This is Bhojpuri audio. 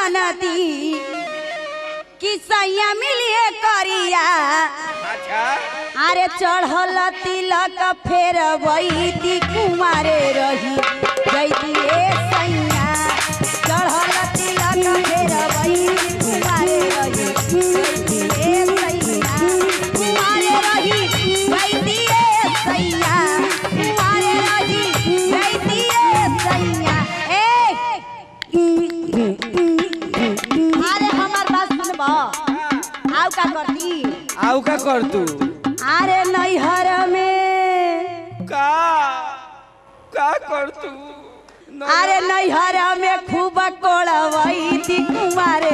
जनती कि सैया मिलिए करिया। अच्छा अरे चढ़ल तिलक फेर वैती कुमारे रही जैती सैया। चढ़ल तिलक फेर वैती कुमारे रही जैती सैया। कुमारे रही जैती सैया। कुमारे रही जैती सैया। अरे हमार बात सुनबा आउ का करती आउ का कर तू अरे नैहर में का कर तू अरे नैहर में खूब कोड़वैती कुमारे